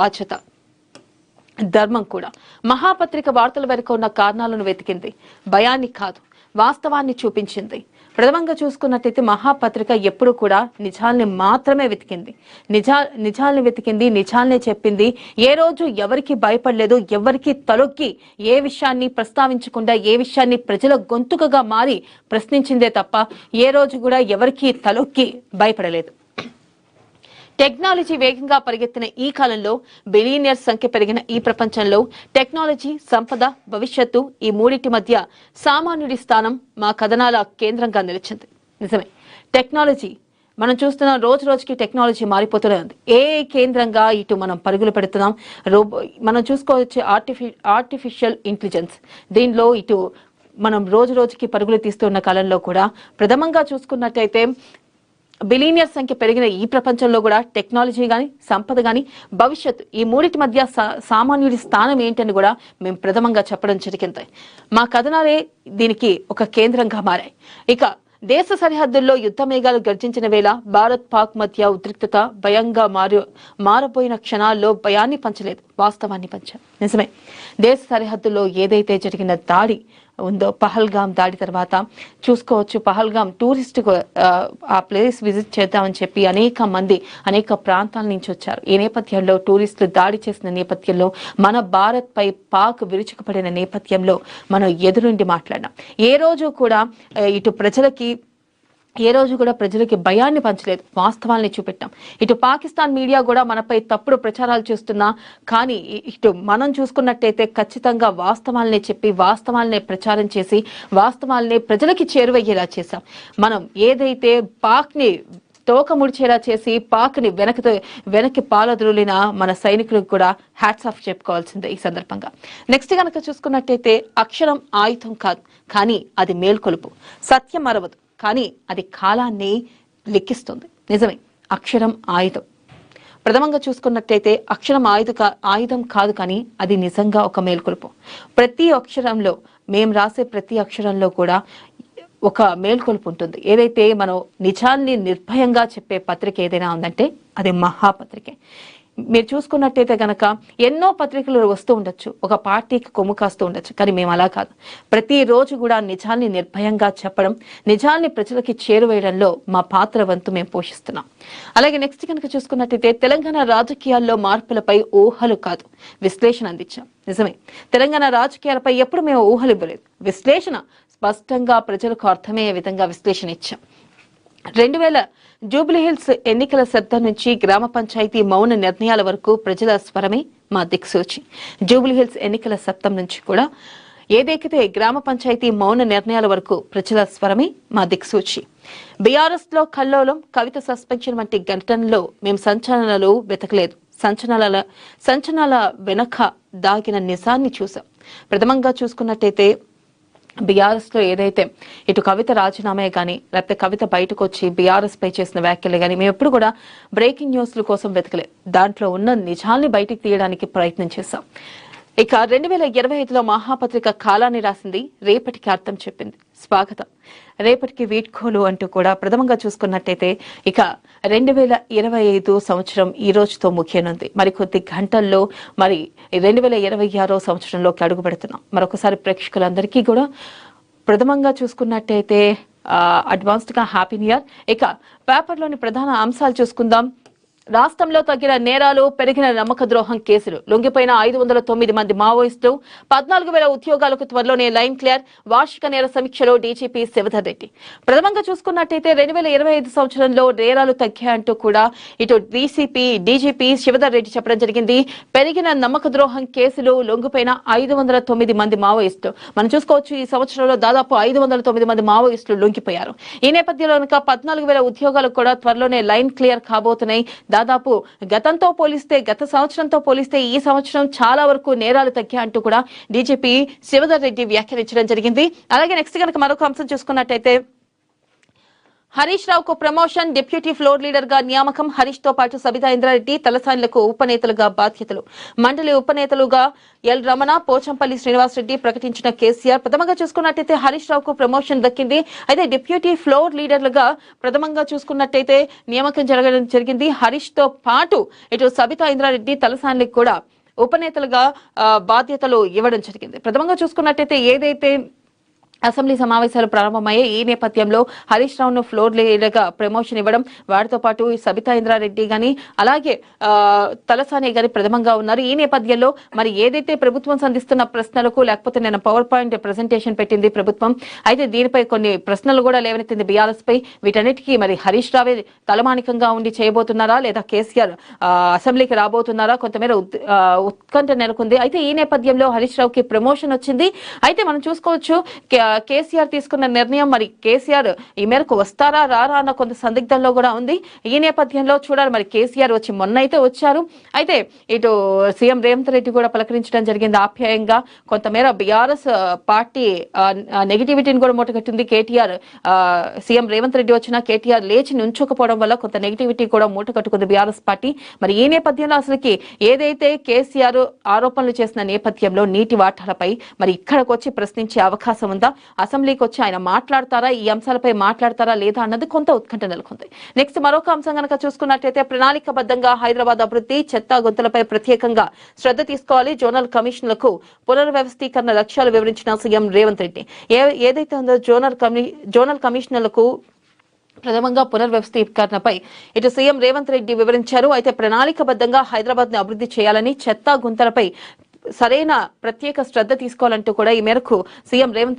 బాధ్యత ధర్మం కూడా. మహాపత్రిక వార్తల వరకు ఉన్న కారణాలను వెతికింది, భయాన్ని కాదు వాస్తవాన్ని చూపించింది. ప్రథమంగా చూసుకున్నట్టయితే మహాపత్రిక ఎప్పుడు కూడా నిజాల్ని మాత్రమే వెతికింది, నిజాల్ని వెతికింది, నిజాల్నే చెప్పింది. ఏ రోజు ఎవరికి భయపడలేదు, ఎవరికి తలొక్కి ఏ విషయాన్ని ప్రస్తావించకుండా ఏ విషయాన్ని ప్రజల గొంతుకగా మారి ప్రశ్నించిందే తప్ప ఏ రోజు కూడా ఎవరికి తలొక్కి భయపడలేదు. టెక్నాలజీ వేగంగా పరిగెత్తిన ఈ కాలంలో, బిలియనియర్స్ సంఖ్య పెరిగిన ఈ ప్రపంచంలో టెక్నాలజీ, సంపద, భవిష్యత్తు ఈ మూడింటి మధ్య సామాన్యుడి స్థానం మా కథనాల కేంద్రంగా నిలిచింది. నిజమే, టెక్నాలజీ మనం చూస్తున్నాం, రోజు రోజుకి టెక్నాలజీ మారిపోతూనే ఉంది. ఏ కేంద్రంగా ఇటు మనం పరుగులు పెడుతున్నాం. మనం చూసుకోవచ్చు ఆర్టిఫిషియల్ ఇంటెలిజెన్స్, దీనిలో ఇటు మనం రోజు రోజుకి పరుగులు తీస్తున్న కాలంలో కూడా ప్రథమంగా చూసుకున్నట్టయితే బిలియనియర్ సంఖ్య పెరిగిన ఈ ప్రపంచంలో కూడా టెక్నాలజీ గాని, సంపద గాని, భవిష్యత్తు ఈ మూడింటి మధ్య సామాన్యుడి స్థానం ఏంటని కూడా మేము ప్రథమంగా చెప్పడం జరిగింది. మా కథనాలే దీనికి ఒక కేంద్రంగా మారాయి. ఇక దేశ సరిహద్దుల్లో యుద్ధ మేఘాలు గర్జించిన వేళ భారత్ పాక్ మధ్య ఉద్రిక్తత భయంగా మారబోయిన క్షణాల్లో భయాన్ని పంచలేదు, వాస్తవాన్ని పంచారు. నిజమే, దేశ సరిహద్దుల్లో ఏదైతే జరిగిన దాడి ఉందో, పహల్గాం దాడి తర్వాత చూసుకోవచ్చు, పహల్గాం టూరిస్ట్ ఆ ప్లేస్ విజిట్ చేద్దామని చెప్పి అనేక మంది అనేక ప్రాంతాల నుంచి వచ్చారు. ఈ నేపథ్యంలో టూరిస్టులు దాడి చేసిన నేపథ్యంలో మన భారత్ పై పాక్ విరుచుకుపడిన నేపథ్యంలో మనం ఎదురుండి మాట్లాడినాం. ఏ రోజు కూడా ప్రజలకి భయాన్ని పంచలేదు, వాస్తవాల్ని చూపెట్టాం. ఇటు పాకిస్తాన్ మీడియా కూడా మనపై తప్పుడు ప్రచారాలు చేస్తున్నా కానీ ఇటు మనం చూసుకున్నట్టయితే ఖచ్చితంగా వాస్తవాల్ని చెప్పి వాస్తవాల్ని ప్రచారం చేసి వాస్తవాల్ని ప్రజలకి చేరువయ్యేలా చేశాం. మనం ఏదైతే పాక్ని తోక ముడిచేలా చేసి పాక్ని వెనక్కి పాలదురులిన మన సైనికులకు కూడా హ్యాట్స్ ఆఫ్ చెప్పుకోవాల్సిందే ఈ సందర్భంగా. నెక్స్ట్ కనుక చూసుకున్నట్టయితే అక్షరం ఆయుధం కాదు కానీ అది మేల్కొలుపు, సత్యం అరవదు కానీ అది కాలాన్ని లెక్కిస్తుంది. నిజమే, అక్షరం ఆయుధం. ప్రథమంగా చూసుకున్నట్టయితే అక్షరం ఆయుధం కాదు కానీ అది నిజంగా ఒక మేల్కొలుపు. ప్రతి అక్షరంలో, మేము రాసే ప్రతి అక్షరంలో కూడా ఒక మేల్కొలుపు ఉంటుంది. ఏదైతే మనం నిజాన్ని నిర్భయంగా చెప్పే పత్రిక ఏదైనా ఉందంటే అది మహాపత్రికే. మీరు చూసుకున్నట్టయితే గనక ఎన్నో పత్రికలు వస్తూ ఉండొచ్చు, ఒక పార్టీకి కొమ్ము కాస్తూ ఉండొచ్చు, కానీ మేము అలా కాదు. ప్రతిరోజు కూడా నిజాన్ని నిర్భయంగా చెప్పడం, నిజాన్ని ప్రజలకి చేరువేయడంలో మా పాత్ర వంతు మేము పోషిస్తున్నాం. అలాగే నెక్స్ట్ కనుక చూసుకున్నట్టయితే తెలంగాణ రాజకీయాల్లో మార్పులపై ఊహలు కాదు విశ్లేషణ అందించాం. నిజమే, తెలంగాణ రాజకీయాలపై ఎప్పుడు మేము ఊహలు ఇవ్వలేదు, విశ్లేషణ స్పష్టంగా ప్రజలకు అర్థమయ్యే విధంగా విశ్లేషణ ఇచ్చాం. 2000 జూబ్లీహిల్స్ ఎన్నికల శబ్దం నుంచి గ్రామ పంచాయతీ మౌన నిర్ణయాల వరకు ప్రజల స్వరమే మా దిక్సూచి. జూబ్లీహిల్స్ ఎన్నికల శబ్దం నుంచి కూడా ఏదైతే గ్రామ పంచాయతీ మౌన నిర్ణయాల వరకు ప్రజల స్వరమే మా దిక్సూచి. బీఆర్ఎస్ లో కల్లోలం, కవిత సస్పెన్షన్ వంటి ఘటనలో మేము సంచలనాలు వెతకలేదు, సంచలనాల వెనక దాగిన నిజాన్ని చూసాం. ప్రథమంగా చూసుకున్నట్టయితే బీఆర్ఎస్ లో ఏదైతే ఇటు కవిత రాజీనామే కానీ లేకపోతే కవిత బయటకు వచ్చి బీఆర్ఎస్ పై చేసిన వ్యాఖ్యలు కానీ మేము ఎప్పుడు కూడా బ్రేకింగ్ న్యూస్ల కోసం వెతకలేదు, దాంట్లో ఉన్న నిజాల్ని బయటికి తీయడానికి ప్రయత్నం చేశాం. ఇక 2025లో మహాపత్రిక కాలాన్ని రాసింది, రేపటికి అర్థం చెప్పింది. స్వాగతం, రేపటికి వీడ్కోలు అంటూ కూడా ప్రథమంగా చూసుకున్నట్టయితే ఇక 2025 సంవత్సరం ఈ రోజుతో ముఖ్యనుంది. మరికొద్ది గంటల్లో 2026 సంవత్సరంలోకి అడుగు పెడుతున్నాం. మరొకసారి ప్రేక్షకులందరికీ కూడా ప్రథమంగా చూసుకున్నట్టయితే అడ్వాన్స్డ్ గా హ్యాపీ న్యూ ఇయర్. ఇక పేపర్లోని ప్రధాన అంశాలు చూసుకుందాం. రాష్ట్రంలో తగ్గిన నేరాలు, పెరిగిన నమ్మక ద్రోహం కేసులు, లొంగిపోయిన 509 మంది మావోయిస్టులు, 14,000 ఉద్యోగాలకు త్వరలోనే లైన్ క్లియర్, వార్షిక నేర సమీక్షలో డీజీపీ శివధర్ రెడ్డి. ప్రథమంగా చూసుకున్నట్టయితే 2025 సంవత్సరంలో నేరాలు తగ్గాయంటూ కూడా ఇటు డీజీపీ శివధర్ రెడ్డి చెప్పడం జరిగింది. పెరిగిన నమ్మక ద్రోహం కేసులు, లొంగిపోయిన 509 మంది మావోయిస్టులు. మనం చూసుకోవచ్చు ఈ సంవత్సరంలో దాదాపు 509 మంది మావోయిస్టులు లొంగిపోయారు. ఈ నేపథ్యంలో 14,000 ఉద్యోగాలకు కూడా త్వరలోనే లైన్ క్లియర్ కాబోతున్నాయి. దాదాపు గత సంవత్సరంతో పోలిస్తే ఈ సంవత్సరం చాలా వరకు నేరాలు తగ్గాయి అంటూ కూడా డీజీపీ శివధర్ రెడ్డి వ్యాఖ్యానించడం జరిగింది. అలాగే నెక్స్ట్ కనుక మరొక అంశం చూసుకున్నట్టయితే హరీష్ రావుకు ప్రమోషన్, డిప్యూటీ ఫ్లోర్ లీడర్ గా నియామకం. హరీష్ తో పాటు సబితా ఇంద్రారెడ్డి, తలసానులకు ఉపనేతలుగా బాధ్యతలు. మండలి ఉపనేతలుగా ఎల్ రమణ, పోచంపల్లి శ్రీనివాసరెడ్డి ప్రకటించిన కేసీఆర్. ప్రథమంగా చూసుకున్నట్టయితే హరీష్ రావుకు ప్రమోషన్ దక్కింది. అయితే డిప్యూటీ ఫ్లోర్ లీడర్లుగా ప్రథమంగా చూసుకున్నట్టయితే నియామకం జరిగింది. హరీష్ తో పాటు ఇటు సబితా ఇంద్రారెడ్డి, తలసానులకు కూడా ఉపనేతలుగా బాధ్యతలు ఇవ్వడం జరిగింది. ప్రథమంగా చూసుకున్నట్టయితే ఏదైతే అసెంబ్లీ సమావేశాలు ప్రారంభమయ్యే ఈ నేపథ్యంలో హరీష్ రావును ఫ్లోర్ లీడర్ గా ప్రమోషన్ ఇవ్వడం, వారితో పాటు సబితా ఇంద్రారెడ్డి గాని అలాగే తలసాని గాని ప్రథమంగా ఉన్నారు. ఈ నేపథ్యంలో మరి ఏదైతే ప్రభుత్వం సంధిస్తున్న ప్రశ్నలకు లేకపోతే నేను పవర్ పాయింట్ ప్రెజెంటేషన్ పెట్టింది ప్రభుత్వం, అయితే దీనిపై కొన్ని ప్రశ్నలు కూడా లేవనెత్తింది బీఆర్ఎస్ పై. వీటన్నిటికీ మరి హరీష్ రావే తలమానికంగా ఉండి చేయబోతున్నారా లేదా కేసీఆర్ అసెంబ్లీకి రాబోతున్నారా, కొంతమేర ఉత్కంఠ నెలకొంది. అయితే ఈ నేపథ్యంలో హరీష్ రావుకి ప్రమోషన్ వచ్చింది. అయితే మనం చూసుకోవచ్చు కేసీఆర్ తీసుకున్న నిర్ణయం, మరి కేసీఆర్ ఈ మేరకు వస్తారా రారా అన్న కొంత సందిగ్ధంలో కూడా ఉంది. ఈ నేపథ్యంలో చూడాలి. మరి కేసీఆర్ వచ్చి మొన్న అయితే వచ్చారు. అయితే ఇటు సీఎం రేవంత్ రెడ్డి కూడా పలకరించడం జరిగింది ఆప్యాయంగా. కొంతమేర బీఆర్ఎస్ పార్టీ నెగిటివిటీని కూడా మూటగట్టింది. కేటీఆర్ సీఎం రేవంత్ రెడ్డి వచ్చినా కేటీఆర్ లేచి నుంచోకపోవడం వల్ల కొంత నెగిటివిటీ కూడా మూటగట్టుకుంది బీఆర్ఎస్ పార్టీ. మరి ఈ నేపథ్యంలో అసలుకి ఏదైతే కేసీఆర్ ఆరోపణలు చేసిన నేపథ్యంలో నీటి వాటాలపై మరి ఇక్కడికి వచ్చి ప్రశ్నించే అవకాశం ఉందా, అసెంబ్లీకి వచ్చి ఆయన మాట్లాడతారా, ఈ అంశాలపై మాట్లాడతారా లేదా అన్నది కొంత ఉత్కంఠ నెలకొంది. నెక్స్ట్ మరొక అంశం కనుక చూసుకున్నట్లయితే ప్రణాళికబద్ధంగా హైదరాబాద్ అభివృద్ధి, చెత్త గుంతలపై ప్రత్యేకంగా శ్రద్ధ తీసుకోవాలి. జోనల్ కమిషన్లకు పునర్వ్యవస్థీకరణ లక్ష్యాలు వివరించిన సీఎం రేవంత్ రెడ్డి. ఏదైతే ఉందో జోనల్ కమిషనర్లకు ప్రథమంగా పునర్వ్యవస్థీకరణపై ఇటు సీఎం రేవంత్ రెడ్డి వివరించారు. అయితే ప్రణాళికబద్ధంగా హైదరాబాద్ ను అభివృద్ధి చేయాలని, చెత్త గుంతలపై సరైన ప్రత్యేక శ్రద్ధ తీసుకోవాలంటూ కూడా ఈ మేరకు సీఎం రేవంత్